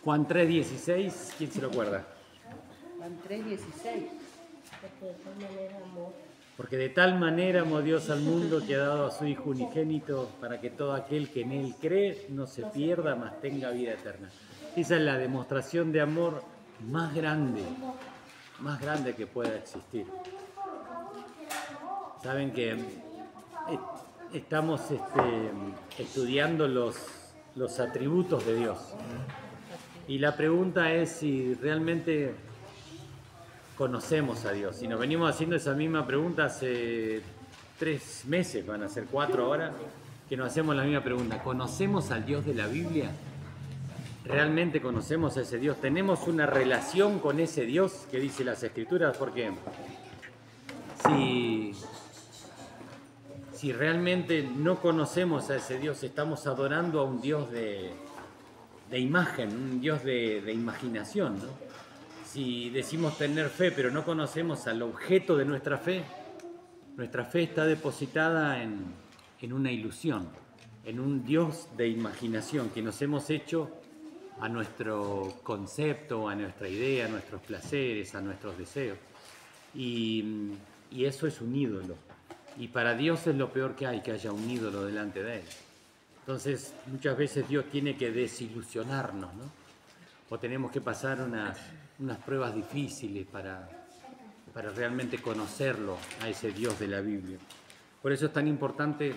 Juan 3:16, ¿quién se lo acuerda? Juan 3:16. Porque de tal manera amó. Porque de tal manera amó Dios al mundo que ha dado a su Hijo unigénito para que todo aquel que en Él cree no se pierda, mas tenga vida eterna. Esa es la demostración de amor más grande que pueda existir. Saben que estamos estudiando los atributos de Dios. Y la pregunta es si realmente conocemos a Dios. Y nos venimos haciendo esa misma pregunta hace 3 meses, van a ser 4 ahora, que nos hacemos la misma pregunta. ¿Conocemos al Dios de la Biblia? ¿Realmente conocemos a ese Dios? ¿Tenemos una relación con ese Dios que dice las Escrituras? Porque si realmente no conocemos a ese Dios, estamos adorando a un Dios de imagen, un Dios de imaginación, ¿no? Si decimos tener fe, pero no conocemos al objeto de nuestra fe está depositada en una ilusión, en un Dios de imaginación que nos hemos hecho a nuestro concepto, a nuestra idea, a nuestros placeres, a nuestros deseos. Y eso es un ídolo. Y para Dios es lo peor que hay, que haya un ídolo delante de Él. Entonces, muchas veces Dios tiene que desilusionarnos, ¿no? O tenemos que pasar unas pruebas difíciles para realmente conocerlo, a ese Dios de la Biblia. Por eso es tan importante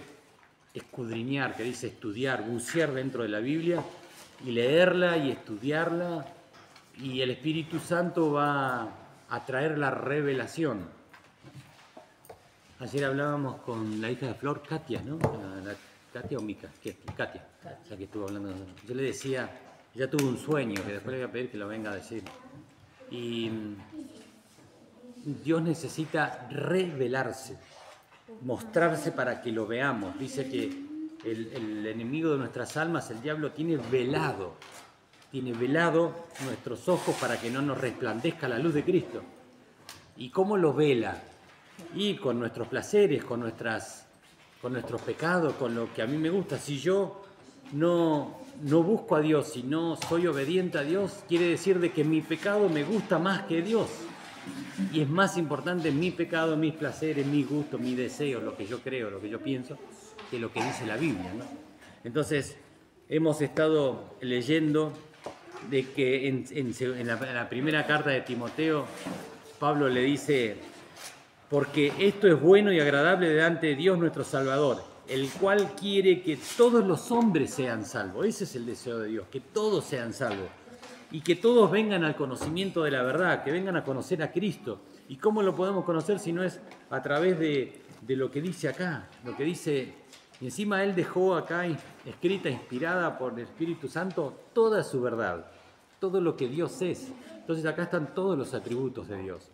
escudriñar, que dice estudiar, bucear dentro de la Biblia y leerla y estudiarla, y el Espíritu Santo va a traer la revelación. Ayer hablábamos con la hija de Flor, Katia, ¿no? ¿Katia o Mica? Katia, la que estuvo hablando. Yo le decía, ella tuvo un sueño, que después le voy a pedir que lo venga a decir. Y Dios necesita revelarse, mostrarse para que lo veamos. Dice que el enemigo de nuestras almas, el diablo, tiene velado nuestros ojos para que no nos resplandezca la luz de Cristo. ¿Y cómo lo vela? Y con nuestros placeres, con nuestros pecados, con lo que a mí me gusta. Si yo no busco a Dios, si no soy obediente a Dios, quiere decir de que mi pecado me gusta más que Dios. Y es más importante mi pecado, mis placeres, mis gustos, mis deseos, lo que yo creo, lo que yo pienso, que lo que dice la Biblia, ¿no? Entonces, hemos estado leyendo de que en la primera carta de Timoteo, Pablo le dice: porque esto es bueno y agradable delante de Dios nuestro Salvador, el cual quiere que todos los hombres sean salvos. Ese es el deseo de Dios, que todos sean salvos. Y que todos vengan al conocimiento de la verdad, que vengan a conocer a Cristo. ¿Y cómo lo podemos conocer si no es a través de lo que dice acá? Lo que dice, y encima Él dejó acá escrita, inspirada por el Espíritu Santo, toda su verdad, todo lo que Dios es. Entonces acá están todos los atributos de Dios.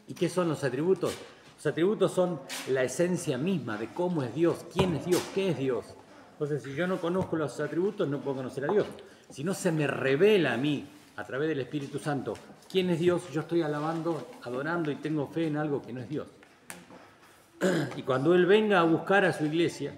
¿Y qué son los atributos? Los atributos son la esencia misma de cómo es Dios, quién es Dios, qué es Dios. Entonces, si yo no conozco los atributos, no puedo conocer a Dios. Si no se me revela a mí, a través del Espíritu Santo, quién es Dios, yo estoy alabando, adorando y tengo fe en algo que no es Dios. Y cuando Él venga a buscar a su iglesia,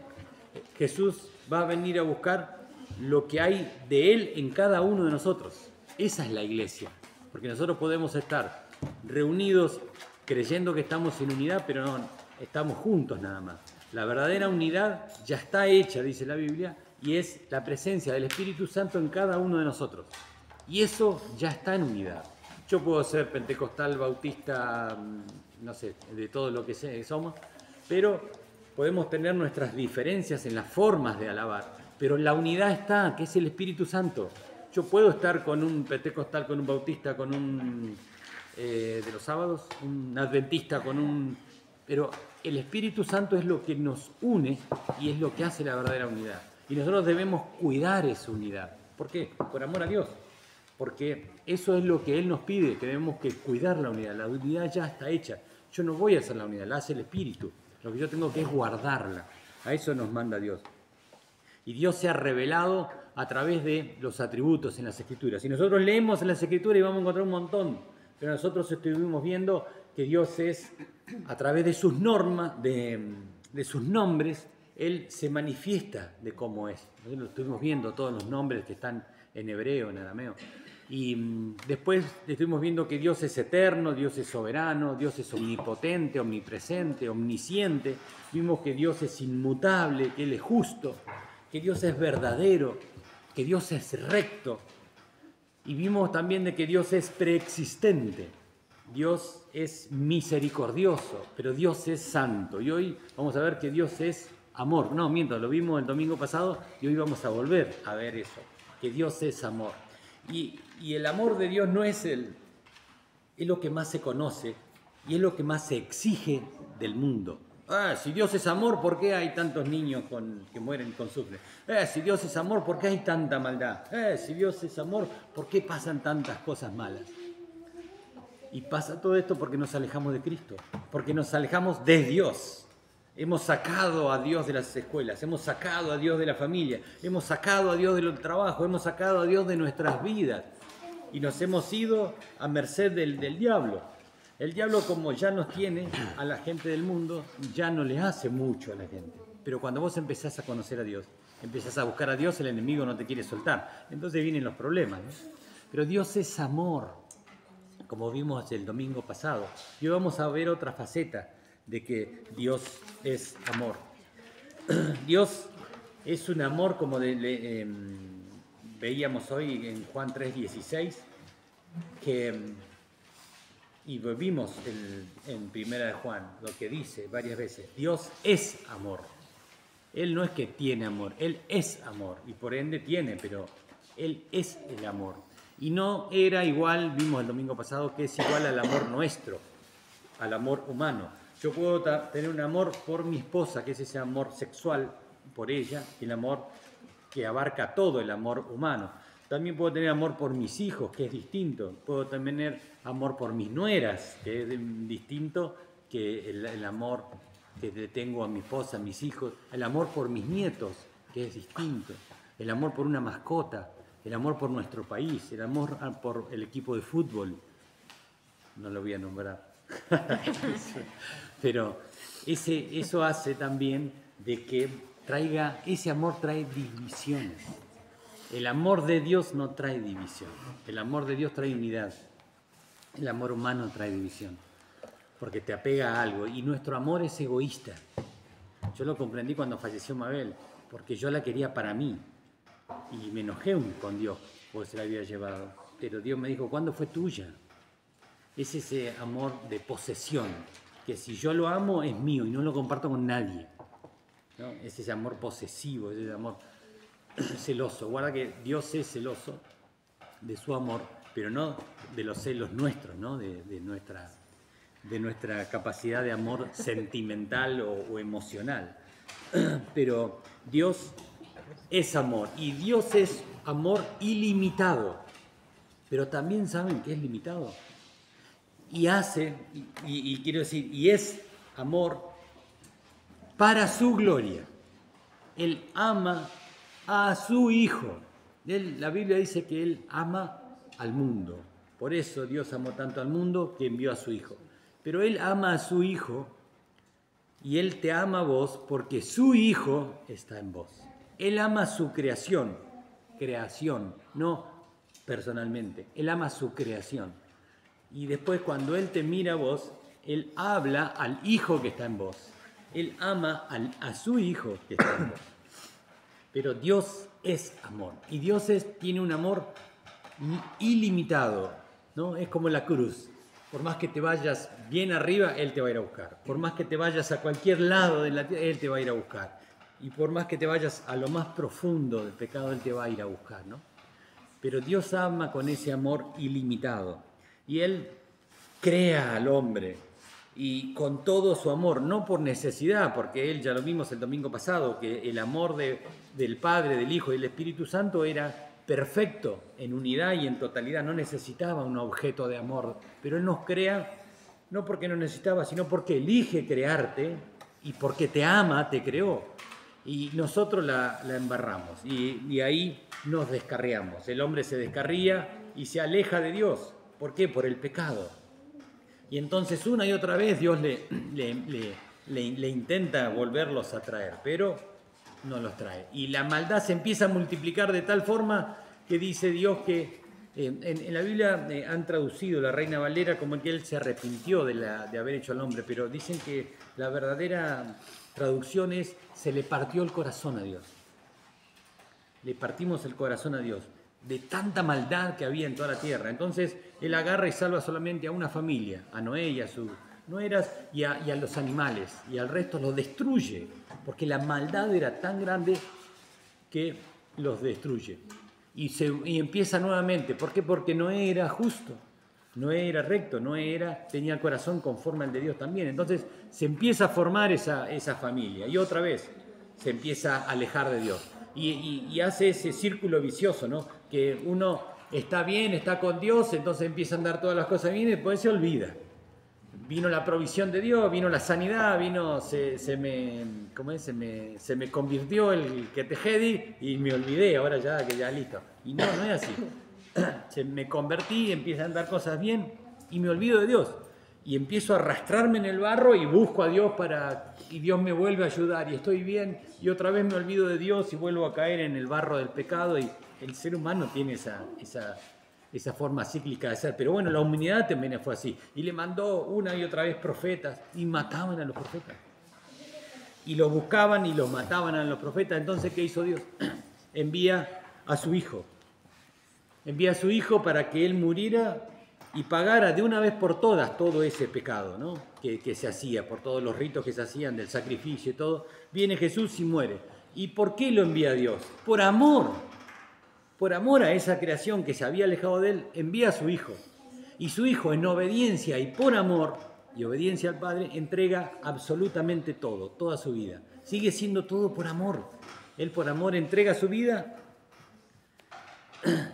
Jesús va a venir a buscar lo que hay de Él en cada uno de nosotros. Esa es la iglesia. Porque nosotros podemos estar reunidos creyendo que estamos en unidad, pero no estamos juntos nada más. La verdadera unidad ya está hecha, dice la Biblia, y es la presencia del Espíritu Santo en cada uno de nosotros. Y eso ya está en unidad. Yo puedo ser pentecostal, bautista, no sé, de todo lo que somos, pero podemos tener nuestras diferencias en las formas de alabar, pero la unidad está, que es el Espíritu Santo. Yo puedo estar con un pentecostal, con un bautista, con un de los sábados, un adventista, pero el Espíritu Santo es lo que nos une y es lo que hace la verdadera unidad. Y nosotros debemos cuidar esa unidad. ¿Por qué? Por amor a Dios. Porque eso es lo que Él nos pide, que debemos que cuidar la unidad. La unidad ya está hecha. Yo no voy a hacer la unidad, la hace el Espíritu. Lo que yo tengo que es guardarla. A eso nos manda Dios. Y Dios se ha revelado a través de los atributos en las Escrituras. Y nosotros leemos en las Escrituras y vamos a encontrar un montón. Pero nosotros estuvimos viendo que Dios es, a través de sus normas, de sus nombres, Él se manifiesta de cómo es. Nosotros estuvimos viendo todos los nombres que están en hebreo, en arameo. Y después estuvimos viendo que Dios es eterno, Dios es soberano, Dios es omnipotente, omnipresente, omnisciente. Vimos que Dios es inmutable, que Él es justo, que Dios es verdadero, que Dios es recto. Y vimos también de que Dios es preexistente. Dios es misericordioso, pero Dios es santo. Y hoy vamos a ver que Dios es amor. No, miento, lo vimos el domingo pasado y hoy vamos a volver a ver eso, que Dios es amor. Y el amor de Dios no es lo que más se conoce y es lo que más se exige del mundo. Si Dios es amor, ¿por qué hay tantos niños que mueren con sufren? Si Dios es amor, ¿por qué hay tanta maldad? Si Dios es amor, ¿por qué pasan tantas cosas malas? Y pasa todo esto porque nos alejamos de Cristo, porque nos alejamos de Dios. Hemos sacado a Dios de las escuelas, hemos sacado a Dios de la familia, hemos sacado a Dios del trabajo, hemos sacado a Dios de nuestras vidas y nos hemos ido a merced del diablo. El diablo, como ya nos tiene a la gente del mundo, ya no le hace mucho a la gente. Pero cuando vos empezás a conocer a Dios, empezás a buscar a Dios, el enemigo no te quiere soltar. Entonces vienen los problemas, ¿no? Pero Dios es amor, como vimos el domingo pasado. Y hoy vamos a ver otra faceta de que Dios es amor. Dios es un amor como veíamos hoy en Juan 3:16, y vimos en Primera de Juan lo que dice varias veces, Dios es amor. Él no es que tiene amor, Él es amor, y por ende tiene, pero Él es el amor. Y no era igual, vimos el domingo pasado, que es igual al amor nuestro, al amor humano. Yo puedo tener un amor por mi esposa, que es ese amor sexual por ella, el amor que abarca todo el amor humano. También puedo tener amor por mis hijos, que es distinto. Puedo también tener amor por mis nueras, que es distinto que el amor que tengo a mi esposa, a mis hijos. El amor por mis nietos, que es distinto. El amor por una mascota, el amor por nuestro país, el amor por el equipo de fútbol. No lo voy a nombrar. Pero eso hace también de que ese amor trae divisiones. El amor de Dios no trae división. El amor de Dios trae unidad. El amor humano trae división. Porque te apega a algo. Y nuestro amor es egoísta. Yo lo comprendí cuando falleció Mabel. Porque yo la quería para mí. Y me enojé con Dios porque se la había llevado. Pero Dios me dijo, ¿cuándo fue tuya? Es ese amor de posesión. Que si yo lo amo es mío y no lo comparto con nadie, ¿no? Es ese amor posesivo, es ese amor celoso. Guarda que Dios es celoso de su amor, pero no de los celos nuestros, ¿no? de nuestra capacidad de amor sentimental o emocional. Pero Dios es amor y Dios es amor ilimitado. Pero también saben que es limitado. Y quiero decir, y es amor para su gloria. Él ama a su Hijo. La Biblia dice que Él ama al mundo. Por eso Dios amó tanto al mundo que envió a su Hijo. Pero Él ama a su Hijo y Él te ama a vos porque su Hijo está en vos. Él ama su creación, no personalmente. Él ama su creación. Y después cuando Él te mira a vos, Él habla al Hijo que está en vos. Él ama a su Hijo que está en vos. Pero Dios es amor. Y Dios tiene un amor ilimitado, ¿no? Es como la cruz. Por más que te vayas bien arriba, Él te va a ir a buscar. Por más que te vayas a cualquier lado de la tierra, Él te va a ir a buscar. Y por más que te vayas a lo más profundo del pecado, Él te va a ir a buscar, ¿no? Pero Dios ama con ese amor ilimitado. Y Él crea al hombre y con todo su amor, no por necesidad, porque Él, ya lo vimos el domingo pasado, que el amor del Padre, del Hijo y del Espíritu Santo era perfecto en unidad y en totalidad, no necesitaba un objeto de amor, pero Él nos crea no porque no necesitaba, sino porque elige crearte y porque te ama, te creó. Y nosotros la embarramos y ahí nos descarriamos. El hombre se descarría y se aleja de Dios. ¿Por qué? Por el pecado. Y entonces una y otra vez Dios le intenta volverlos a traer, pero no los trae. Y la maldad se empieza a multiplicar de tal forma que dice Dios que en la Biblia han traducido la Reina Valera como que él se arrepintió de haber hecho al hombre, pero dicen que la verdadera traducción es se le partió el corazón a Dios. Le partimos el corazón a Dios de tanta maldad que había en toda la tierra. Entonces él agarra y salva solamente a una familia, a Noé y a sus nueras y a los animales, y al resto los destruye, porque la maldad era tan grande que los destruye. Y empieza nuevamente. ¿Por qué? Porque Noé era justo, Noé era recto, tenía el corazón conforme al de Dios también. Entonces se empieza a formar esa familia y otra vez se empieza a alejar de Dios. Y hace ese círculo vicioso, ¿no? Que uno está bien, está con Dios, entonces empieza a andar todas las cosas bien y después se olvida. Vino la provisión de Dios, vino la sanidad, se me convirtió el Ketejedi y me olvidé, ahora ya que ya listo. Y no es así. Me convertí, empiezan a andar cosas bien y me olvido de Dios. Y empiezo a arrastrarme en el barro y busco a Dios y Dios me vuelve a ayudar y estoy bien y otra vez me olvido de Dios y vuelvo a caer en el barro del pecado, y el ser humano tiene esa forma cíclica de ser. Pero bueno, la humanidad también fue así. Y le mandó una y otra vez profetas y mataban a los profetas. Y los buscaban y los mataban a los profetas. Entonces, ¿qué hizo Dios? Envía a su Hijo. Envía a su Hijo para que Él muriera y pagara de una vez por todas todo ese pecado, ¿no? que se hacía, por todos los ritos que se hacían del sacrificio y todo. Viene Jesús y muere. ¿Y por qué lo envía Dios? Por amor a esa creación que se había alejado de Él, envía a su Hijo. Y su Hijo, en obediencia y por amor y obediencia al Padre, entrega absolutamente todo, toda su vida. Sigue siendo todo por amor. Él por amor entrega su vida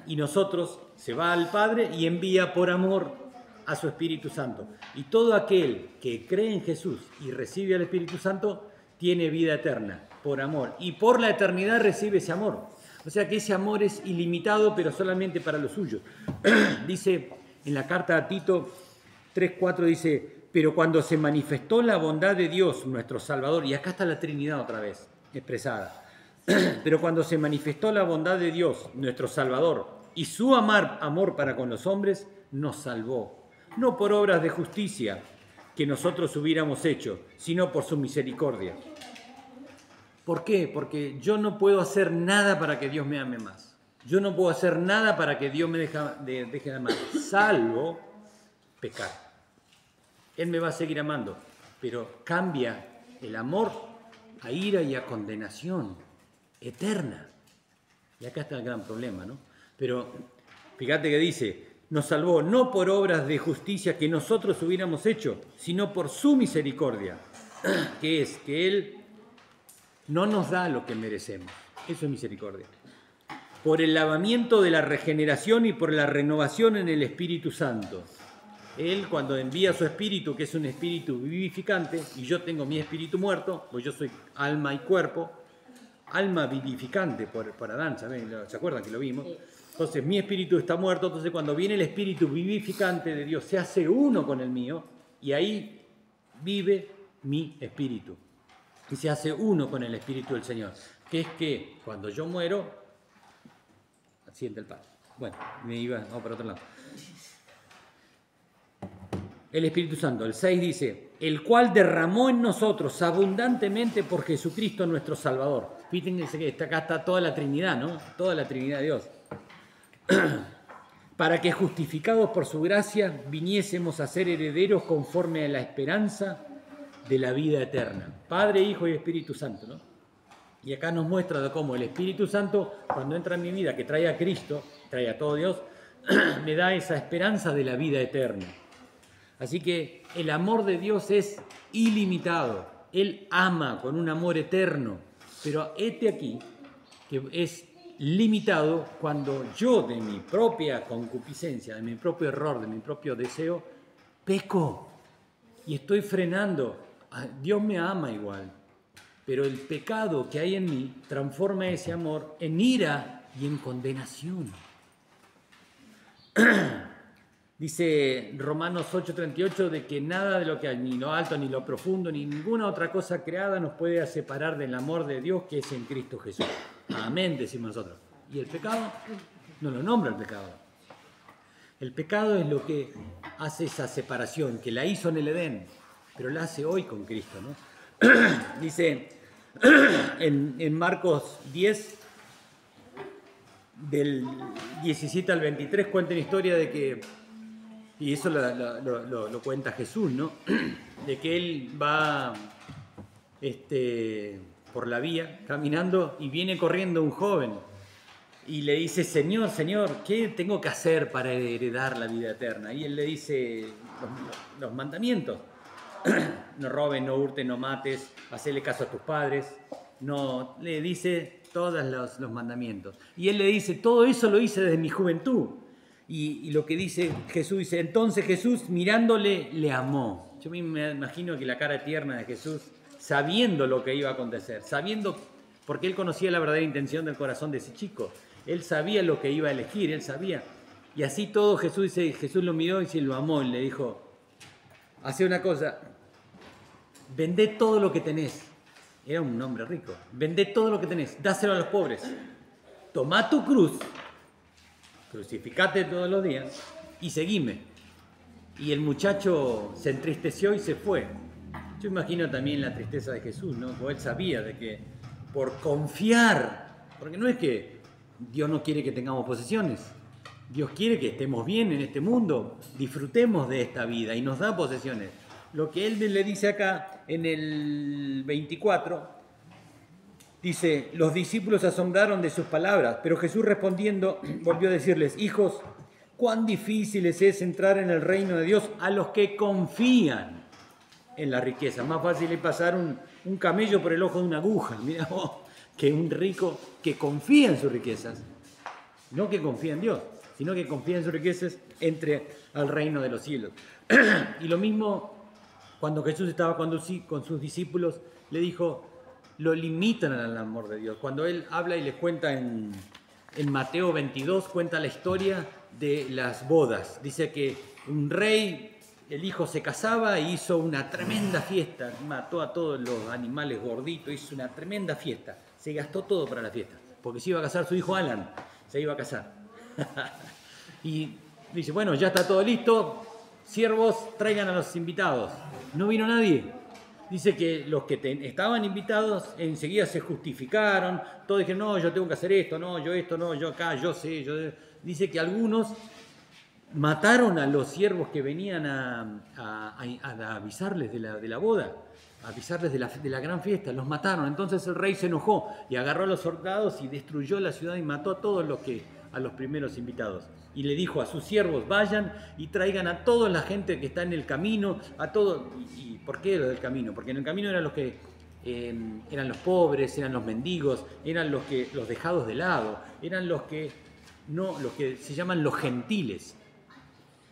y nosotros se va al Padre y envía por amor a su Espíritu Santo. Y todo aquel que cree en Jesús y recibe al Espíritu Santo tiene vida eterna por amor. Y por la eternidad recibe ese amor. O sea que ese amor es ilimitado, pero solamente para los suyos. Dice en la carta a Tito 3:4, dice, pero cuando se manifestó la bondad de Dios, nuestro Salvador, y acá está la Trinidad otra vez expresada, pero cuando se manifestó la bondad de Dios, nuestro Salvador, y su amor para con los hombres, nos salvó, no por obras de justicia que nosotros hubiéramos hecho, sino por su misericordia. ¿Por qué? Porque yo no puedo hacer nada para que Dios me ame más. Yo no puedo hacer nada para que Dios me deje de amar, salvo pecar. Él me va a seguir amando, pero cambia el amor a ira y a condenación eterna. Y acá está el gran problema, ¿no? Pero fíjate que dice, nos salvó no por obras de justicia que nosotros hubiéramos hecho, sino por su misericordia, que es que Él no nos da lo que merecemos. Eso es misericordia. Por el lavamiento de la regeneración y por la renovación en el Espíritu Santo. Él, cuando envía su espíritu, que es un espíritu vivificante, y yo tengo mi espíritu muerto, pues yo soy alma y cuerpo, alma vivificante por Adán, ¿se acuerdan que lo vimos? Sí. Entonces mi espíritu está muerto, entonces cuando viene el espíritu vivificante de Dios, se hace uno con el mío, y ahí vive mi espíritu. Y se hace uno con el Espíritu del Señor, que es que cuando yo muero, siente el Padre. Bueno, vamos para otro lado. El Espíritu Santo, el 6 dice, el cual derramó en nosotros abundantemente por Jesucristo nuestro Salvador. Fíjense que acá está toda la Trinidad, ¿no? Toda la Trinidad de Dios. Para que justificados por su gracia viniésemos a ser herederos conforme a la esperanza de la vida eterna. Padre, Hijo y Espíritu Santo, ¿no? Y acá nos muestra de cómo el Espíritu Santo, cuando entra en mi vida, que trae a Cristo, trae a todo Dios, me da esa esperanza de la vida eterna. Así que el amor de Dios es ilimitado. Él ama con un amor eterno. Pero este aquí, que es limitado cuando yo, de mi propia concupiscencia, de mi propio error, de mi propio deseo, peco y estoy frenando. Dios me ama igual, pero el pecado que hay en mí transforma ese amor en ira y en condenación. Dice Romanos 8:38 de que nada de lo que hay, ni lo alto, ni lo profundo, ni ninguna otra cosa creada nos puede separar del amor de Dios que es en Cristo Jesús. Amén, decimos nosotros. ¿Y el pecado? No lo nombra el pecado. El pecado es lo que hace esa separación, que la hizo en el Edén, pero la hace hoy con Cristo, ¿no? Dice en Marcos 10, del 17 al 23, cuenta la historia de que, y eso lo cuenta Jesús, ¿no? De que él va por la vía caminando y viene corriendo un joven y le dice: Señor, Señor, ¿qué tengo que hacer para heredar la vida eterna? Y él le dice los mandamientos: no robes, no hurtes, no mates, hacele caso a tus padres. No, le dice todos los mandamientos. Y él le dice: todo eso lo hice desde mi juventud. Y lo que dice Jesús, dice: entonces Jesús, mirándole, le amó. Yo me imagino que la cara tierna de Jesús, sabiendo lo que iba a acontecer, sabiendo, porque él conocía la verdadera intención del corazón de ese chico. Él sabía lo que iba a elegir, él sabía. Y así todo Jesús, dice, Jesús lo miró y se lo amó y le dijo: hace una cosa, vendé todo lo que tenés. Era un hombre rico. Vendé todo lo que tenés, dáselo a los pobres. Tomá tu cruz, crucificate todos los días y seguime. Y el muchacho se entristeció y se fue. Yo imagino también la tristeza de Jesús, ¿no? Porque él sabía de que por confiar, porque no es que Dios no quiere que tengamos posesiones, Dios quiere que estemos bien en este mundo, disfrutemos de esta vida y nos da posesiones. Lo que él le dice acá en el 24, dice: los discípulos se asombraron de sus palabras, pero Jesús respondiendo volvió a decirles: hijos, cuán difícil es entrar en el reino de Dios a los que confían en la riqueza. Más fácil es pasar un camello por el ojo de una aguja, mira vos, que un rico que confía en sus riquezas, no que confía en Dios, sino que confía en sus riquezas, entre al reino de los cielos. Y lo mismo cuando Jesús estaba con sus discípulos, le dijo: lo limitan al amor de Dios. Cuando él habla y les cuenta en Mateo 22, cuenta la historia de las bodas. Dice que un rey, el hijo se casaba e hizo una tremenda fiesta, mató a todos los animales gorditos, hizo una tremenda fiesta, se gastó todo para la fiesta, porque se iba a casar su hijo Alan, se iba a casar. Y dice: bueno, ya está todo listo, siervos, traigan a los invitados. No vino nadie. Dice que los que estaban invitados enseguida se justificaron, todos dijeron: no, yo tengo que hacer esto, no, yo esto, no, yo acá, yo sé, yo... Dice que algunos mataron a los siervos que venían a avisarles de la boda, a avisarles de la gran fiesta, los mataron. Entonces el rey se enojó y agarró a los soldados y destruyó la ciudad y mató a todos a los primeros invitados. Y le dijo a sus siervos: vayan y traigan a toda la gente que está en el camino, a todos. ¿Y por qué lo del camino? Porque en el camino eran los que eran los pobres, eran los mendigos, eran los dejados de lado, eran los que se llaman los gentiles.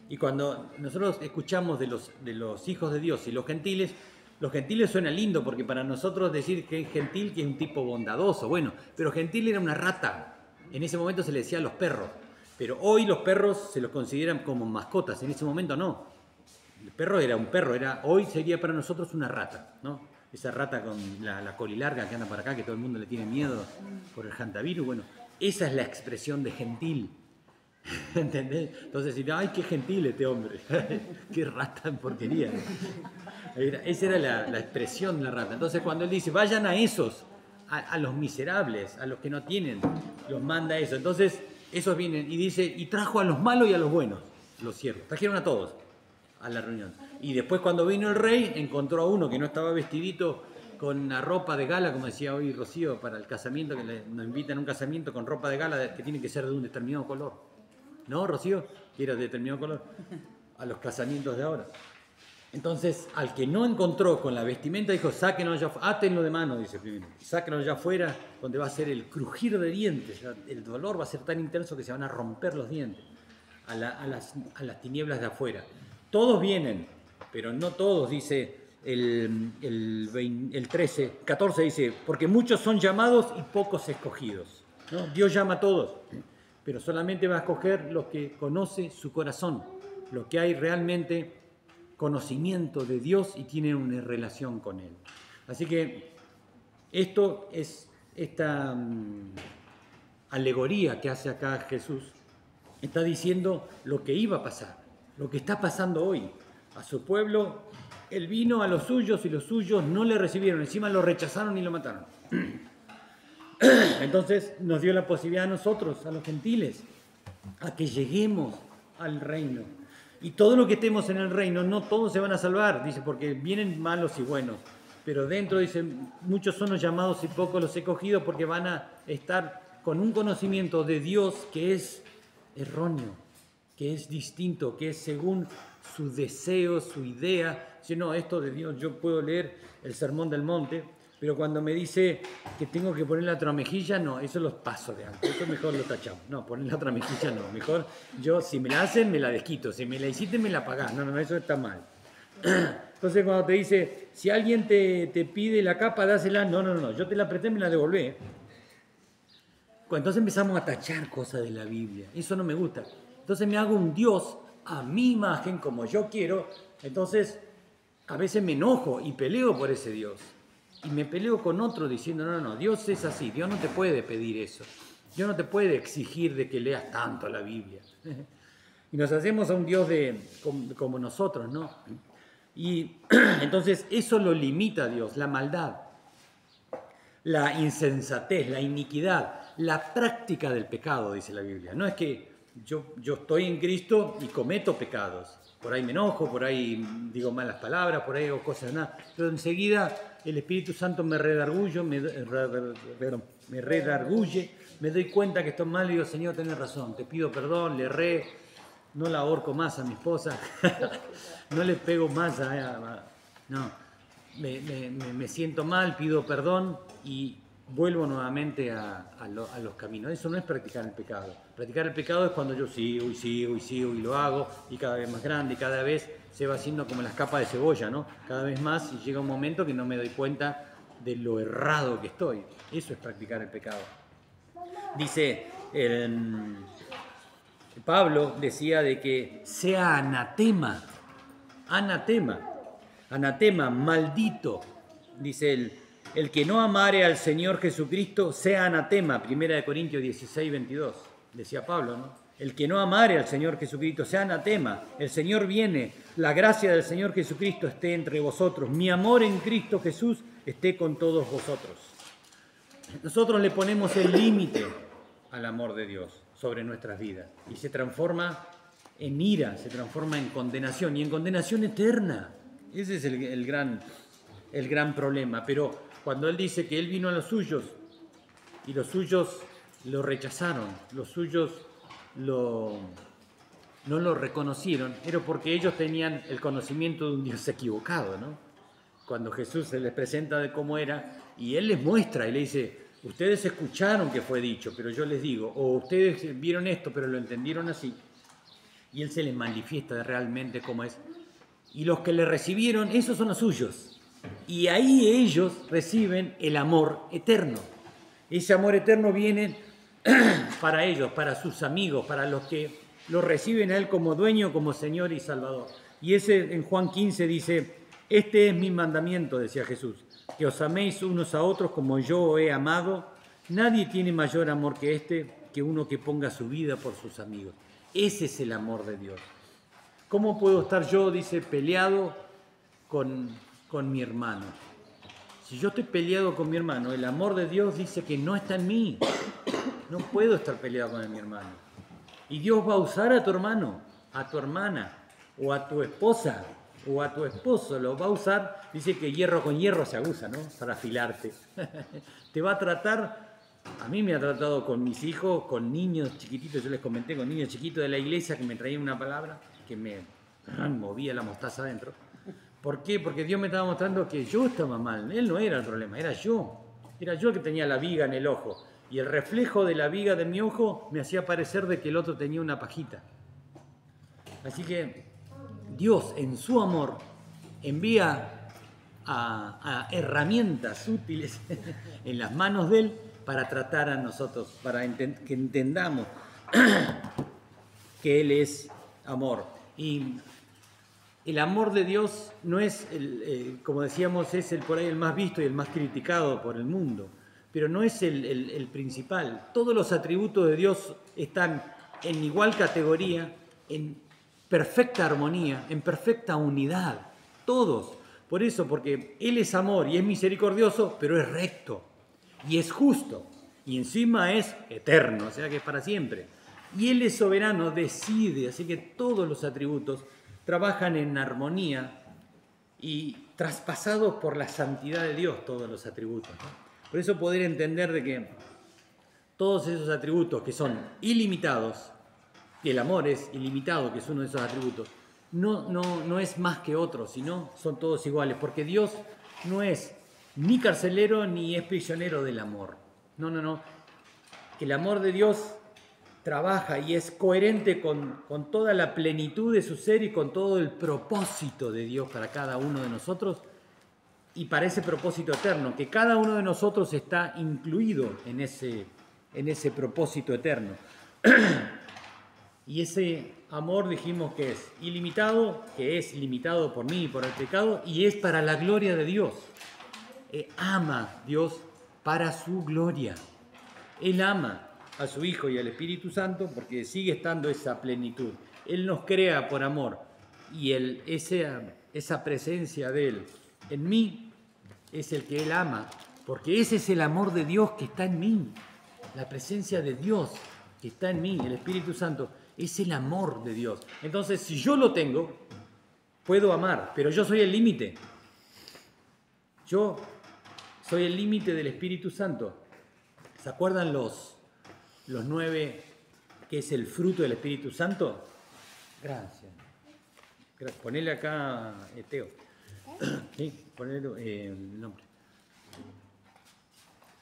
Y cuando nosotros escuchamos de los hijos de Dios y los gentiles suena lindo, porque para nosotros decir que es gentil, que es un tipo bondadoso, bueno, pero gentil era una rata. En ese momento se le decía a los perros, pero hoy los perros se los consideran como mascotas, en ese momento no. El perro era un perro, hoy sería para nosotros una rata, ¿no? Esa rata con la colilarga que anda para acá, que todo el mundo le tiene miedo por el hantavirus, bueno, esa es la expresión de gentil. ¿Entendés? Entonces, ay, qué gentil este hombre, qué rata en porquería. Esa era la expresión de la rata. Entonces, cuando él dice: vayan a esos, a los miserables, a los que no tienen, los manda a eso. Entonces, esos vienen y dice: y trajo a los malos y a los buenos, los siervos. Trajeron a todos a la reunión. Y después, cuando vino el rey, encontró a uno que no estaba vestidito con la ropa de gala, como decía hoy Rocío, para el casamiento, que nos invitan a un casamiento con ropa de gala que tiene que ser de un determinado color. ¿No, Rocío? Que era de determinado color. A los casamientos de ahora. Entonces, al que no encontró con la vestimenta, dijo: sáquenlo allá, átenlo de mano, dice primero. Sáquenlo allá afuera, donde va a ser el crujir de dientes. El dolor va a ser tan intenso que se van a romper los dientes. A las tinieblas de afuera. Todos vienen, pero no todos, dice el 14 dice: porque muchos son llamados y pocos escogidos. ¿No? Dios llama a todos, pero solamente va a escoger los que conoce su corazón, los que hay realmente conocimiento de Dios y tienen una relación con Él. Así que esto es esta alegoría que hace acá Jesús. Está diciendo lo que iba a pasar, lo que está pasando hoy. A su pueblo, Él vino a los suyos y los suyos no le recibieron, encima lo rechazaron y lo mataron. Entonces nos dio la posibilidad a nosotros, a los gentiles, a que lleguemos al reino. Y todo lo que estemos en el reino, no todos se van a salvar, dice, porque vienen malos y buenos. Pero dentro, dice, muchos son los llamados y pocos los escogidos, porque van a estar con un conocimiento de Dios que es erróneo, que es distinto, que es según su deseo, su idea. Si no, esto de Dios, yo puedo leer el Sermón del Monte, pero cuando me dice que tengo que poner la otra mejilla, no, eso los paso de alto, eso mejor lo tachamos. No, poner la otra mejilla no, mejor yo, si me la hacen, me la desquito, si me la hiciste, me la pagás. No, eso está mal. Entonces cuando te dice, si alguien te pide la capa, dásela, no, yo te la presté, me la devolvé. Entonces empezamos a tachar cosas de la Biblia, eso no me gusta. Entonces me hago un Dios a mi imagen, como yo quiero, entonces a veces me enojo y peleo por ese Dios. Y me peleo con otro diciendo, no, Dios es así, Dios no te puede pedir eso. Dios no te puede exigir de que leas tanto la Biblia. Y nos hacemos a un Dios como nosotros, ¿no? Y entonces eso lo limita a Dios, la maldad, la insensatez, la iniquidad, la práctica del pecado, dice la Biblia. No es que yo estoy en Cristo y cometo pecados. Por ahí me enojo, por ahí digo malas palabras, por ahí hago cosas nada. Pero enseguida el Espíritu Santo me redarguye, me doy cuenta que estoy mal y digo, Señor, tenés razón, te pido perdón, le erré, no la ahorco más a mi esposa, no le pego más no, me siento mal, pido perdón y vuelvo nuevamente a los caminos. Eso no es practicar el pecado. Practicar el pecado es cuando yo sigo y lo hago y cada vez más grande y cada vez se va haciendo como las capas de cebolla, ¿no? Cada vez más y llega un momento que no me doy cuenta de lo errado que estoy. Eso es practicar el pecado. Dice, Pablo decía de que sea anatema, maldito, dice él. El que no amare al Señor Jesucristo sea anatema, 1 Corintios 16, 22, decía Pablo, ¿no? El que no amare al Señor Jesucristo sea anatema. El Señor viene, la gracia del Señor Jesucristo esté entre vosotros. Mi amor en Cristo Jesús esté con todos vosotros. Nosotros le ponemos el límite al amor de Dios sobre nuestras vidas y se transforma en ira, se transforma en condenación y en condenación eterna. Ese es el gran problema. Pero cuando Él dice que Él vino a los suyos y los suyos lo rechazaron, los suyos no lo reconocieron, era porque ellos tenían el conocimiento de un Dios equivocado, ¿no? Cuando Jesús se les presenta de cómo era y Él les muestra y le dice, ustedes escucharon que fue dicho, pero yo les digo, o ustedes vieron esto, pero lo entendieron así, y Él se les manifiesta realmente cómo es. Y los que le recibieron, esos son los suyos. Y ahí ellos reciben el amor eterno. Ese amor eterno viene para ellos, para sus amigos, para los que lo reciben a Él como dueño, como Señor y Salvador. Y ese en Juan 15 dice, este es mi mandamiento, decía Jesús, que os améis unos a otros como yo os he amado. Nadie tiene mayor amor que este, que uno que ponga su vida por sus amigos. Ese es el amor de Dios. ¿Cómo puedo estar yo, dice, peleado con mi hermano? Si yo estoy peleado con mi hermano, el amor de Dios dice que no está en mí. No puedo estar peleado con mi hermano. Y Dios va a usar a tu hermano, a tu hermana, o a tu esposa, o a tu esposo. Lo va a usar, dice que hierro con hierro se aguza, ¿no? Para afilarte. Te va a tratar, a mí me ha tratado con mis hijos, con niños chiquititos. Yo les comenté con niños chiquitos de la iglesia que me traían una palabra que me movía la mostaza adentro. ¿Por qué? Porque Dios me estaba mostrando que yo estaba mal. Él no era el problema, era yo. Era yo el que tenía la viga en el ojo. Y el reflejo de la viga de mi ojo me hacía parecer de que el otro tenía una pajita. Así que Dios, en su amor, envía a herramientas útiles en las manos de Él para tratar a nosotros, para que entendamos que Él es amor. Y el amor de Dios no es, como decíamos, es por ahí el más visto y el más criticado por el mundo, pero no es el principal. Todos los atributos de Dios están en igual categoría, en perfecta armonía, en perfecta unidad, todos. Por eso, porque Él es amor y es misericordioso, pero es recto y es justo y encima es eterno, o sea que es para siempre. Y Él es soberano, decide, así que todos los atributos trabajan en armonía y traspasados por la santidad de Dios, todos los atributos, ¿no? Por eso poder entender de que todos esos atributos que son ilimitados, que el amor es ilimitado, que es uno de esos atributos, no es más que otro, sino son todos iguales, porque Dios no es ni carcelero ni es prisionero del amor. No. El amor de Dios trabaja y es coherente con toda la plenitud de su ser y con todo el propósito de Dios para cada uno de nosotros y para ese propósito eterno, que cada uno de nosotros está incluido en ese propósito eterno. Y ese amor dijimos que es ilimitado, que es limitado por mí y por el pecado, y es para la gloria de Dios. Ama Dios para su gloria. Él ama a su Hijo y al Espíritu Santo porque sigue estando esa plenitud. Él nos crea por amor y esa presencia de Él en mí es el que Él ama, porque ese es el amor de Dios que está en mí. La presencia de Dios que está en mí, el Espíritu Santo, es el amor de Dios. Entonces, si yo lo tengo, puedo amar, pero yo soy el límite. Yo soy el límite del Espíritu Santo. ¿Se acuerdan los 9 que es el fruto del Espíritu Santo? Gracias. Ponele acá, Teo. Sí, ponele el nombre.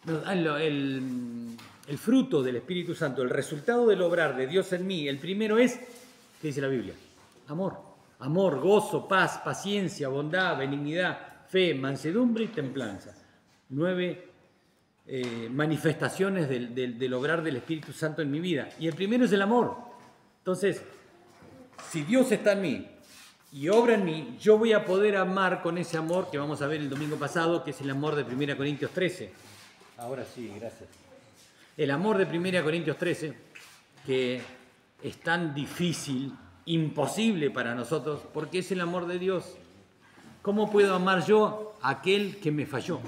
No, el fruto del Espíritu Santo, el resultado del obrar de Dios en mí, el primero es, ¿qué dice la Biblia? Amor. Amor, gozo, paz, paciencia, bondad, benignidad, fe, mansedumbre y templanza. 9 manifestaciones del obrar del Espíritu Santo en mi vida. Y el primero es el amor. Entonces, si Dios está en mí y obra en mí, yo voy a poder amar con ese amor que vamos a ver el domingo pasado, que es el amor de 1 Corintios 13. Ahora sí, gracias. El amor de 1 Corintios 13, que es tan difícil, imposible para nosotros, porque es el amor de Dios. ¿Cómo puedo amar yo a aquel que me falló?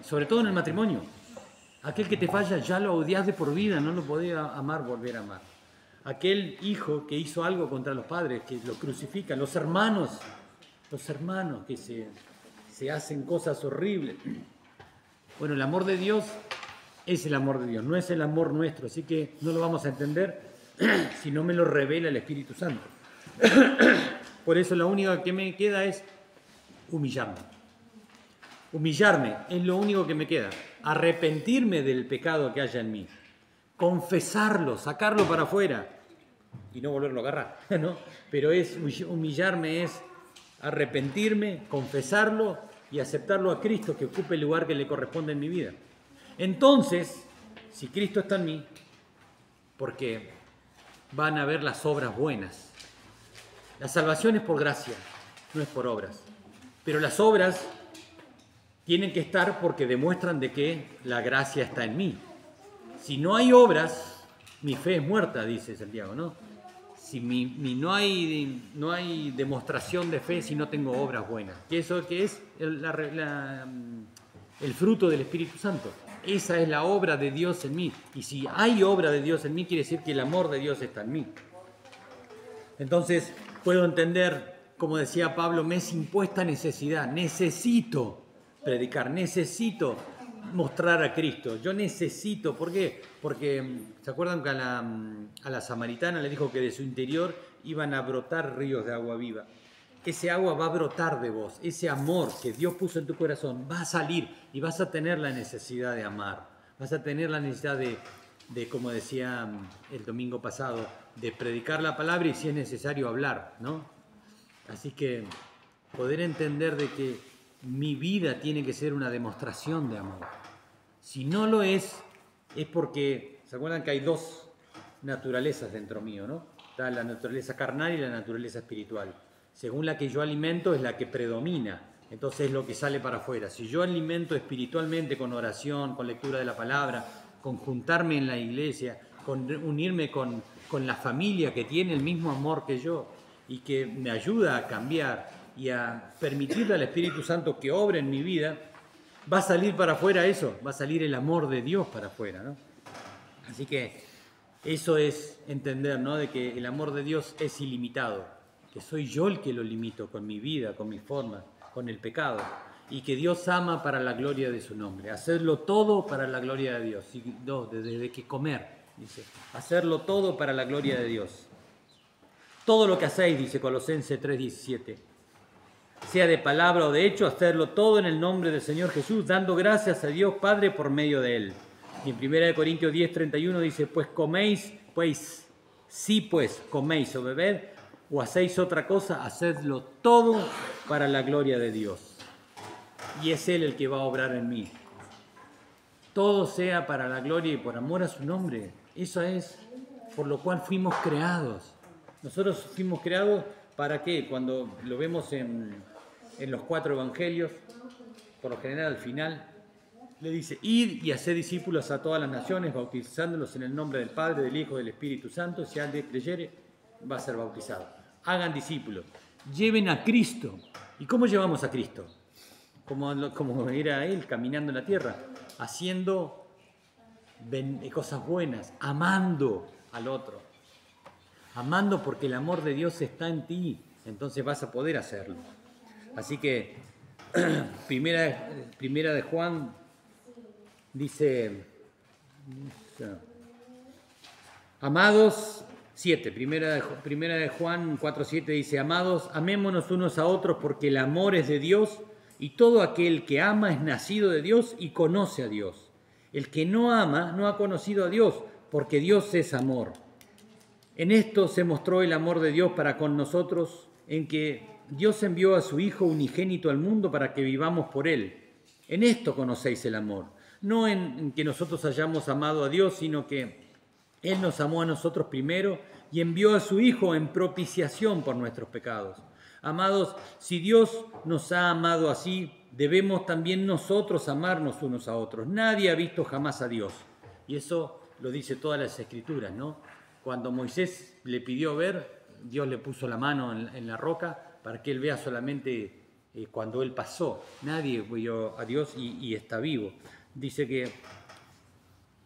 Sobre todo en el matrimonio. Aquel que te falla ya lo odias de por vida, no lo podés amar, volver a amar. Aquel hijo que hizo algo contra los padres, que lo crucifican, los hermanos que se hacen cosas horribles. Bueno, el amor de Dios es el amor de Dios, no es el amor nuestro, así que no lo vamos a entender si no me lo revela el Espíritu Santo. Por eso la única que me queda es humillarme. Humillarme es lo único que me queda. Arrepentirme del pecado que haya en mí. Confesarlo, sacarlo para afuera y no volverlo a agarrar, ¿no? Pero humillarme es arrepentirme, confesarlo y aceptarlo a Cristo que ocupe el lugar que le corresponde en mi vida. Entonces, si Cristo está en mí, porque van a ver las obras buenas. La salvación es por gracia, no es por obras. Pero las obras tienen que estar porque demuestran de que la gracia está en mí. Si no hay obras, mi fe es muerta, dice Santiago, ¿no? Si no hay demostración de fe si no tengo obras buenas. ¿Qué es el fruto del Espíritu Santo? Esa es la obra de Dios en mí. Y si hay obra de Dios en mí, quiere decir que el amor de Dios está en mí. Entonces, puedo entender, como decía Pablo, me es impuesta necesidad. Necesito predicar, necesito mostrar a Cristo. Yo necesito, ¿por qué? Porque, ¿se acuerdan que a la samaritana le dijo que de su interior iban a brotar ríos de agua viva? Ese agua va a brotar de vos, ese amor que Dios puso en tu corazón va a salir y vas a tener la necesidad de amar, vas a tener la necesidad de, como decía el domingo pasado, de predicar la palabra y si es necesario hablar, ¿no? Así que poder entender de que mi vida tiene que ser una demostración de amor. Si no lo es porque, ¿se acuerdan que hay 2 naturalezas dentro mío, no? Está la naturaleza carnal y la naturaleza espiritual. Según la que yo alimento es la que predomina. Entonces es lo que sale para afuera. Si yo alimento espiritualmente con oración, con lectura de la palabra, con juntarme en la iglesia, con unirme con la familia que tiene el mismo amor que yo y que me ayuda a cambiar y a permitirle al Espíritu Santo que obre en mi vida, va a salir para afuera eso, va a salir el amor de Dios para afuera, ¿no? Así que eso es entender, ¿no? De que el amor de Dios es ilimitado, que soy yo el que lo limito con mi vida, con mi forma, con el pecado, y que Dios ama para la gloria de su nombre, hacerlo todo para la gloria de Dios, y no, desde que comer, dice, hacerlo todo para la gloria de Dios. Todo lo que hacéis, dice Colosenses 3:17, sea de palabra o de hecho, hacerlo todo en el nombre del Señor Jesús, dando gracias a Dios Padre por medio de Él. Y en 1 Corintios 10:31 dice, pues coméis, pues, sí pues, coméis o bebed, o hacéis otra cosa, hacedlo todo para la gloria de Dios. Y es Él el que va a obrar en mí. Todo sea para la gloria y por amor a su nombre. Eso es por lo cual fuimos creados. Nosotros fuimos creados ¿para qué? Cuando lo vemos en los 4 evangelios, por lo general al final, le dice, id y haced discípulos a todas las naciones, bautizándolos en el nombre del Padre, del Hijo, del Espíritu Santo. Si alguien creyere, va a ser bautizado. Hagan discípulos, lleven a Cristo. ¿Y cómo llevamos a Cristo? Como era Él caminando en la tierra, haciendo cosas buenas, amando al otro. Amando porque el amor de Dios está en ti, entonces vas a poder hacerlo. Así que, primera de Juan dice, amados, 7, primera de Juan 4:7 dice, amados, amémonos unos a otros porque el amor es de Dios y todo aquel que ama es nacido de Dios y conoce a Dios. El que no ama no ha conocido a Dios porque Dios es amor. En esto se mostró el amor de Dios para con nosotros, en que Dios envió a su Hijo unigénito al mundo para que vivamos por Él. En esto conocéis el amor, no en que nosotros hayamos amado a Dios, sino que Él nos amó a nosotros primero y envió a su Hijo en propiciación por nuestros pecados. Amados, si Dios nos ha amado así, debemos también nosotros amarnos unos a otros. Nadie ha visto jamás a Dios. Y eso lo dice todas las Escrituras, ¿no? Cuando Moisés le pidió ver, Dios le puso la mano en la roca para que él vea solamente cuando él pasó. Nadie vio a Dios y está vivo. Dice que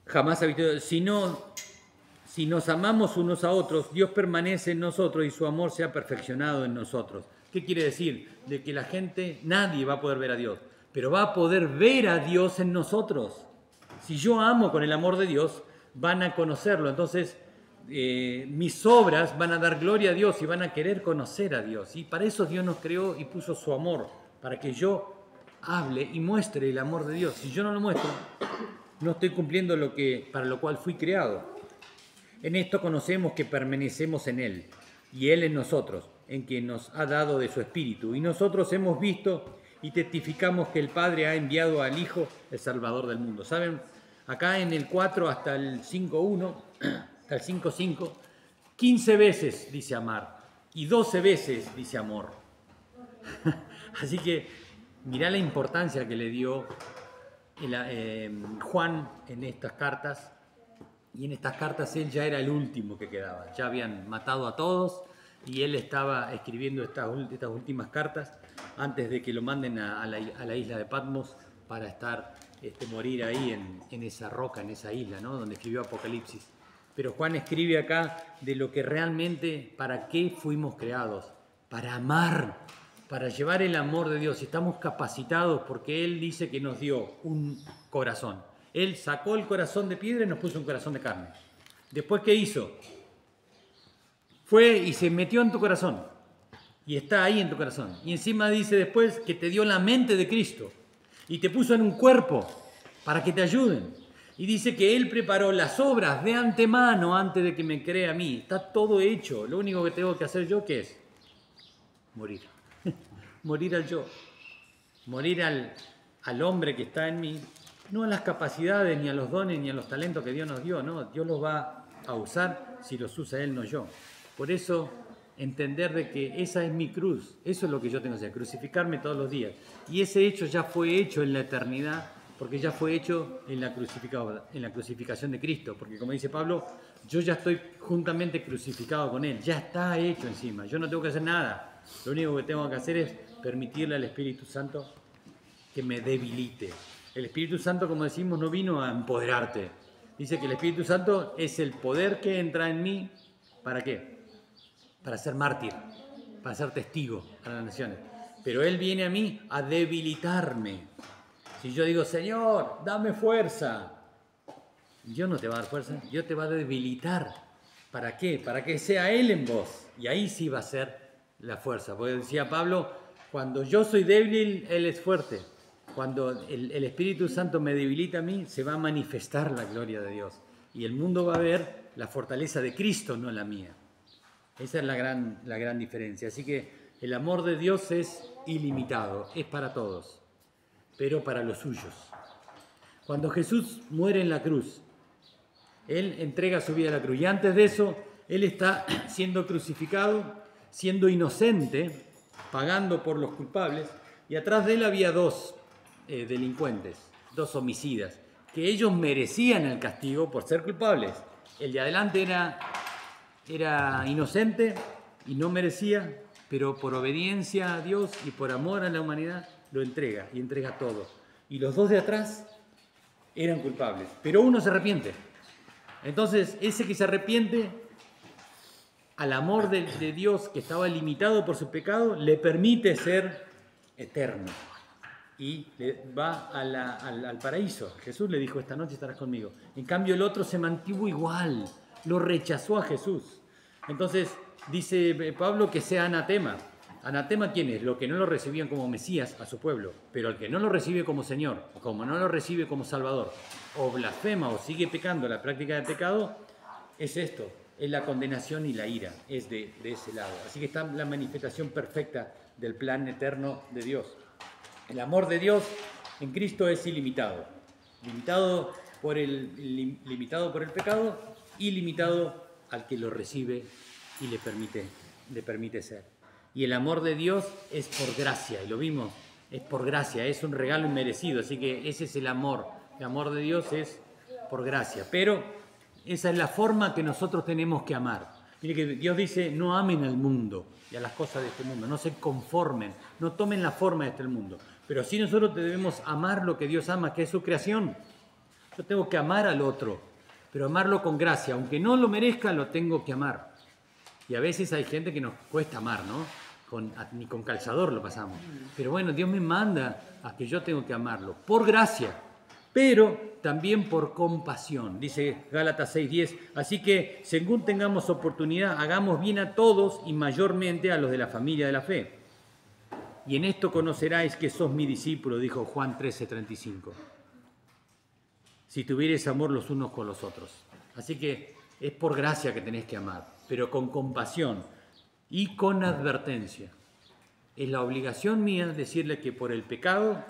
jamás ha visto. Si nos amamos unos a otros, Dios permanece en nosotros y su amor se ha perfeccionado en nosotros. ¿Qué quiere decir? De que la gente, nadie va a poder ver a Dios, pero va a poder ver a Dios en nosotros. Si yo amo con el amor de Dios, van a conocerlo. Entonces, mis obras van a dar gloria a Dios y van a querer conocer a Dios. Y para eso Dios nos creó y puso su amor, para que yo hable y muestre el amor de Dios. Si yo no lo muestro, no estoy cumpliendo para lo cual fui creado. En esto conocemos que permanecemos en Él y Él en nosotros, en quien nos ha dado de su Espíritu. Y nosotros hemos visto y testificamos que el Padre ha enviado al Hijo, el Salvador del mundo. ¿Saben? Acá en el 4 hasta el 5.1, hasta el 5.5, 15 veces dice amar y 12 veces dice amor. Así que mirá la importancia que le dio Juan en estas cartas. Y en estas cartas él ya era el último que quedaba. Ya habían matado a todos y él estaba escribiendo estas últimas cartas antes de que lo manden a la isla de Patmos para morir ahí en esa roca, en esa isla, ¿no? Donde escribió Apocalipsis. Pero Juan escribe acá de lo que realmente, para qué fuimos creados. Para amar, para llevar el amor de Dios. Estamos capacitados porque Él dice que nos dio un corazón. Él sacó el corazón de piedra y nos puso un corazón de carne. Después, ¿qué hizo? Fue y se metió en tu corazón. Y está ahí en tu corazón. Y encima dice después que te dio la mente de Cristo. Y te puso en un cuerpo para que te ayuden. Y dice que Él preparó las obras de antemano antes de que me crea a mí. Está todo hecho. Lo único que tengo que hacer yo, ¿qué es? Morir. Morir al yo. Morir al hombre que está en mí. No a las capacidades, ni a los dones, ni a los talentos que Dios nos dio, no. Dios los va a usar si los usa Él, no yo. Por eso, entender de que esa es mi cruz, eso es lo que yo tengo que hacer, crucificarme todos los días. Y ese hecho ya fue hecho en la eternidad, porque ya fue hecho en la crucificación de Cristo. Porque como dice Pablo, yo ya estoy juntamente crucificado con Él, ya está hecho encima, yo no tengo que hacer nada. Lo único que tengo que hacer es permitirle al Espíritu Santo que me debilite. El Espíritu Santo, como decimos, no vino a empoderarte. Dice que el Espíritu Santo es el poder que entra en mí. ¿Para qué? Para ser mártir, para ser testigo a las naciones. Pero Él viene a mí a debilitarme. Si yo digo, Señor, dame fuerza, Dios no te va a dar fuerza, Dios te va a debilitar. ¿Para qué? Para que sea Él en vos. Y ahí sí va a ser la fuerza. Porque decía Pablo, cuando yo soy débil, Él es fuerte. Cuando el Espíritu Santo me debilita a mí, se va a manifestar la gloria de Dios. Y el mundo va a ver la fortaleza de Cristo, no la mía. Esa es la gran diferencia. Así que el amor de Dios es ilimitado, es para todos, pero para los suyos. Cuando Jesús muere en la cruz, Él entrega su vida a la cruz. Y antes de eso, Él está siendo crucificado, siendo inocente, pagando por los culpables. Y atrás de Él había dos delincuentes, dos homicidas, que ellos merecían el castigo por ser culpables. El de adelante era inocente y no merecía, pero por obediencia a Dios y por amor a la humanidad lo entrega y entrega todo. Y los dos de atrás eran culpables, pero uno se arrepiente. Entonces, ese que se arrepiente, al amor de Dios que estaba limitado por su pecado, le permite ser eterno y va al paraíso. Jesús le dijo, esta noche estarás conmigo. En cambio, el otro se mantuvo igual, lo rechazó a Jesús. Entonces, dice Pablo que sea anatema. ¿Anatema quién es? Los que no lo recibían como Mesías a su pueblo, pero el que no lo recibe como Señor, o como no lo recibe como Salvador, o blasfema o sigue pecando la práctica del pecado, es esto, es la condenación y la ira, es de ese lado. Así que está la manifestación perfecta del plan eterno de Dios. El amor de Dios en Cristo es ilimitado, limitado por el pecado y limitado al que lo recibe y le permite ser. Y el amor de Dios es por gracia, y lo vimos, es por gracia, es un regalo inmerecido, así que ese es el amor de Dios es por gracia, pero esa es la forma que nosotros tenemos que amar. Mire que Dios dice, no amen al mundo y a las cosas de este mundo, no se conformen, no tomen la forma de este mundo, pero sí nosotros debemos amar lo que Dios ama, que es su creación. Yo tengo que amar al otro, pero amarlo con gracia, aunque no lo merezca, lo tengo que amar. Y a veces hay gente que nos cuesta amar, ¿no? Ni con calzador lo pasamos. Pero bueno, Dios me manda a que yo tengo que amarlo, por gracia, pero también por compasión. Dice Gálatas 6:10, así que según tengamos oportunidad, hagamos bien a todos y mayormente a los de la familia de la fe. Y en esto conoceráis que sos mi discípulo, dijo Juan 13:35. Si tuvieres amor los unos con los otros. Así que es por gracia que tenés que amar, pero con compasión y con advertencia. Es la obligación mía decirle que por el pecado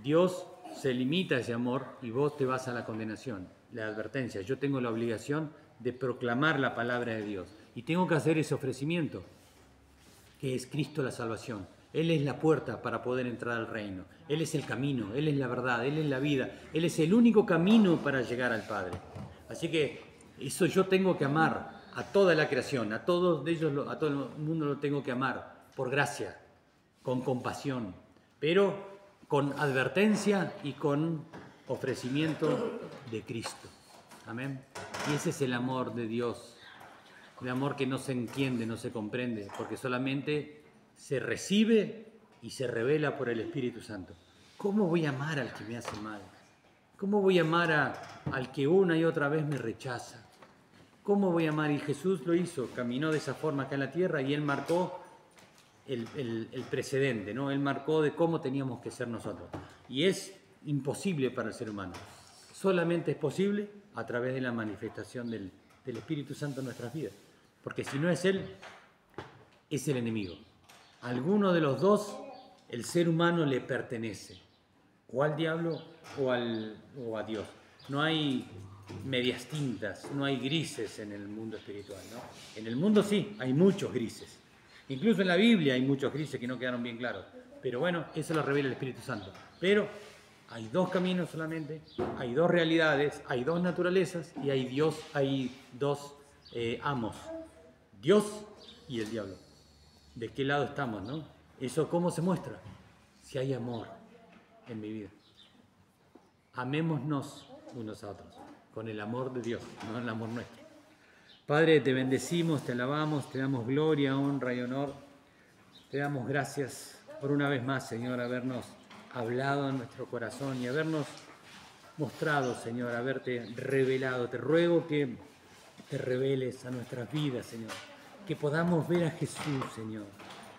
Dios se limita a ese amor y vos te vas a la condenación. La advertencia, yo tengo la obligación de proclamar la palabra de Dios y tengo que hacer ese ofrecimiento, que es Cristo la salvación. Él es la puerta para poder entrar al reino. Él es el camino, Él es la verdad, Él es la vida. Él es el único camino para llegar al Padre. Así que eso yo tengo que amar a toda la creación, a todos ellos, a todo el mundo lo tengo que amar por gracia, con compasión, pero con advertencia y con ofrecimiento de Cristo. Amén. Y ese es el amor de Dios, el amor que no se entiende, no se comprende, porque solamente se recibe y se revela por el Espíritu Santo. ¿Cómo voy a amar al que me hace mal? ¿Cómo voy a amar al que una y otra vez me rechaza? ¿Cómo voy a amar? Y Jesús lo hizo, caminó de esa forma acá en la tierra y Él marcó el precedente, ¿no? Él marcó de cómo teníamos que ser nosotros. Y es imposible para el ser humano. Solamente es posible a través de la manifestación del Espíritu Santo en nuestras vidas. Porque si no es Él, es el enemigo. A alguno de los dos, el ser humano le pertenece. O al diablo o a Dios. No hay medias tintas, no hay grises en el mundo espiritual, ¿no? En el mundo sí, hay muchos grises. Incluso en la Biblia hay muchos grises que no quedaron bien claros. Pero bueno, eso lo revela el Espíritu Santo. Pero hay dos caminos solamente, hay dos realidades, hay dos naturalezas y hay dos amos. Dios y el diablo. ¿De qué lado estamos, no? ¿Eso cómo se muestra? Si hay amor en mi vida. Amémonos unos a otros, con el amor de Dios, no el amor nuestro. Padre, te bendecimos, te alabamos, te damos gloria, honra y honor. Te damos gracias por una vez más, Señor, habernos hablado en nuestro corazón y habernos mostrado, Señor, haberte revelado. Te ruego que te reveles a nuestras vidas, Señor, que podamos ver a Jesús, Señor,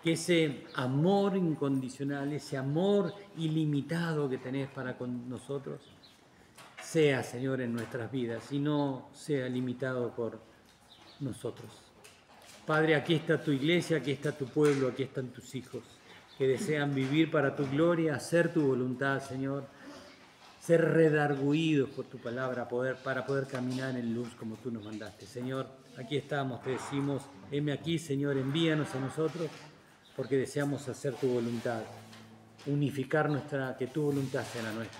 que ese amor incondicional, ese amor ilimitado que tenés para con nosotros, sea, Señor, en nuestras vidas y no sea limitado por nosotros. Padre, aquí está tu iglesia, aquí está tu pueblo, aquí están tus hijos, que desean vivir para tu gloria, hacer tu voluntad, Señor, ser redarguidos por tu palabra, para poder caminar en luz como tú nos mandaste. Señor, aquí estamos, te decimos, heme aquí, Señor, envíanos a nosotros, porque deseamos hacer tu voluntad, unificar que tu voluntad sea la nuestra.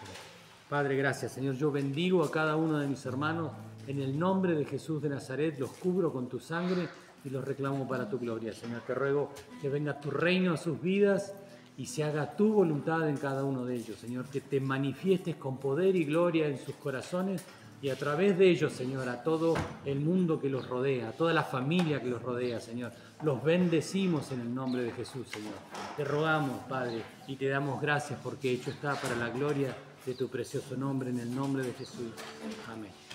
Padre, gracias, Señor. Yo bendigo a cada uno de mis hermanos en el nombre de Jesús de Nazaret, los cubro con tu sangre y los reclamo para tu gloria. Señor, te ruego que venga tu reino a sus vidas y se haga tu voluntad en cada uno de ellos. Señor, que te manifiestes con poder y gloria en sus corazones y a través de ellos, Señor, a todo el mundo que los rodea, a toda la familia que los rodea, Señor. Los bendecimos en el nombre de Jesús, Señor. Te rogamos, Padre, y te damos gracias porque hecho está para la gloria de tu precioso nombre, en el nombre de Jesús. Amén.